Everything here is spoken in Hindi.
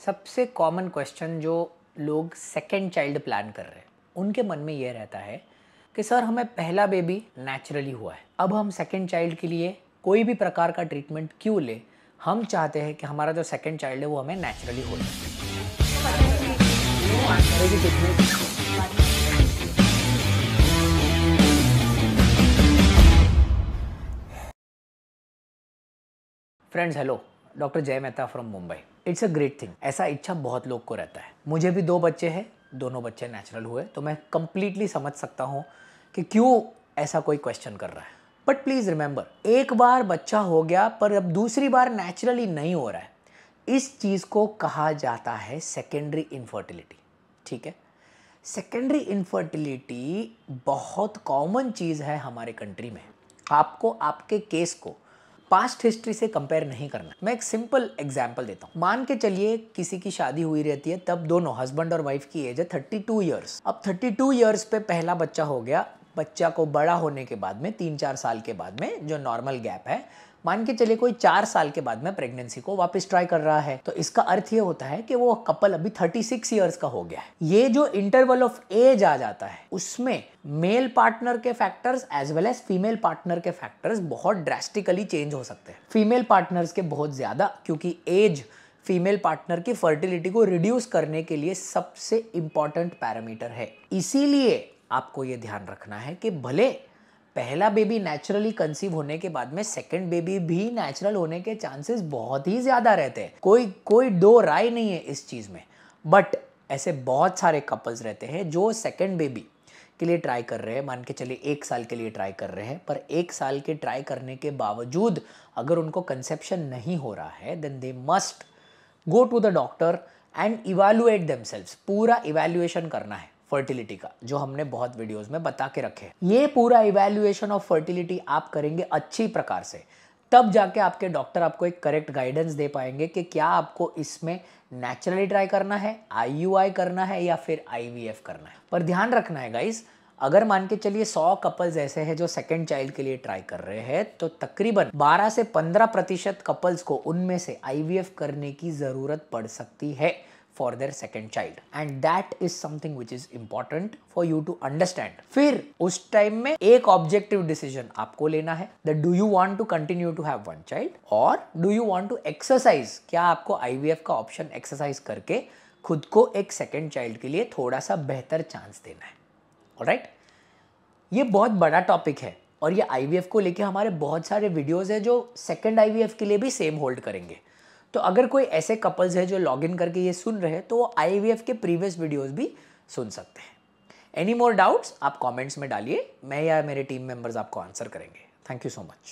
सबसे कॉमन क्वेश्चन जो लोग सेकेंड चाइल्ड प्लान कर रहे हैं उनके मन में ये रहता है कि सर हमें पहला बेबी नेचुरली हुआ है, अब हम सेकेंड चाइल्ड के लिए कोई भी प्रकार का ट्रीटमेंट क्यों ले। हम चाहते हैं कि हमारा जो सेकेंड चाइल्ड है वो हमें नेचुरली हो जाए। फ्रेंड्स हेलो, डॉक्टर जय Mehta from Mumbai. It's a great thing. ऐसा इच्छा बहुत लोग को रहता है। मुझे भी 2 बच्चे हैं, दोनों बच्चे नेचुरल हुए, तो मैं कंप्लीटली समझ सकता हूँ कि क्यों ऐसा कोई क्वेश्चन कर रहा है। बट प्लीज़ रिमेंबर, एक बार बच्चा हो गया पर अब दूसरी बार नेचुरली नहीं हो रहा है, इस चीज़ को कहा जाता है सेकेंडरी इनफर्टिलिटी। ठीक है, सेकेंडरी इनफर्टिलिटी बहुत कॉमन चीज़ है हमारे कंट्री में। आपको आपके केस को पास्ट हिस्ट्री से कंपेयर नहीं करना। मैं एक सिंपल एग्जांपल देता हूँ। मान के चलिए किसी की शादी हुई रहती है, तब दोनों हस्बैंड और वाइफ की एज है 32 ईयर्स। अब 32 ईयर्स पे पहला बच्चा हो गया। बच्चा को बड़ा होने के बाद में 3-4 साल के बाद में जो नॉर्मल गैप है, मान के चलिए कोई 4 साल के बाद में प्रेगनेंसी को वापस ट्राई कर रहा है, तो इसका अर्थ ये होता है कि वो कपल अभी 36 ईयर्स का हो गया है। ये जो इंटरवल ऑफ एज आ जाता है उसमें मेल पार्टनर के factors as well as female partner के फैक्टर्स बहुत ड्रास्टिकली चेंज हो सकते हैं। फीमेल पार्टनर्स के बहुत ज्यादा, क्योंकि एज फीमेल पार्टनर की फर्टिलिटी को रिड्यूस करने के लिए सबसे इंपॉर्टेंट पैरामीटर है। इसीलिए आपको ये ध्यान रखना है कि भले पहला बेबी नेचुरली कंसीव होने के बाद में सेकंड बेबी भी नेचुरल होने के चांसेस बहुत ही ज्यादा रहते हैं। कोई दो राय नहीं है इस चीज में। बट ऐसे बहुत सारे कपल्स रहते हैं जो सेकंड बेबी के लिए ट्राई कर रहे हैं, मान के चलिए 1 साल के लिए ट्राई कर रहे हैं, पर 1 साल के ट्राई करने के बावजूद अगर उनको कंसेप्शन नहीं हो रहा है, then they must go to the doctor and evaluate themselves. पूरा इवैल्यूएशन करना है फर्टिलिटी का, जो हमने बहुत वीडियोस में बता के रखे। ये पूरा इवैल्यूएशन ऑफ फर्टिलिटी आप करेंगे अच्छी प्रकार से, तब जाके आपके डॉक्टर आपको एक करेक्ट गाइडेंस दे पाएंगे कि क्या आपको इसमें नेचुरली ट्राई करना है, आईयूआई करना है या फिर आईवीएफ करना है। पर ध्यान रखना है गाइस, अगर मान के चलिए 100 कपल्स ऐसे हैं जो सेकंड चाइल्ड के लिए ट्राई कर रहे हैं, तो तकरीबन 12 से 15% कपल्स को उनमें से आईवीएफ करने की जरूरत पड़ सकती है for their second child, and that is something which is important for you to understand. फिर उस टाइम में एक ऑब्जेक्टिव डिसीजन आपको लेना है, that do you want to continue to have one child or do you want to exercise। क्या आपको आईवीएफ का ऑप्शन एक्सरसाइज करके खुद को एक सेकेंड चाइल्ड के लिए थोड़ा सा बेहतर चांस देना है। ऑलराइट, ये बहुत बड़ा टॉपिक है और ये आईवीएफ को लेके हमारे बहुत सारे वीडियोस है जो सेकेंड आईवीएफ के लिए भी सेम होल्ड करेंगे। तो अगर कोई ऐसे कपल्स है जो लॉग इन करके ये सुन रहे हैं, तो वो आईवीएफ के प्रीवियस वीडियोस भी सुन सकते हैं। एनी मोर डाउट्स आप कमेंट्स में डालिए, मैं या मेरे टीम मेंबर्स आपको आंसर करेंगे। Thank you so much.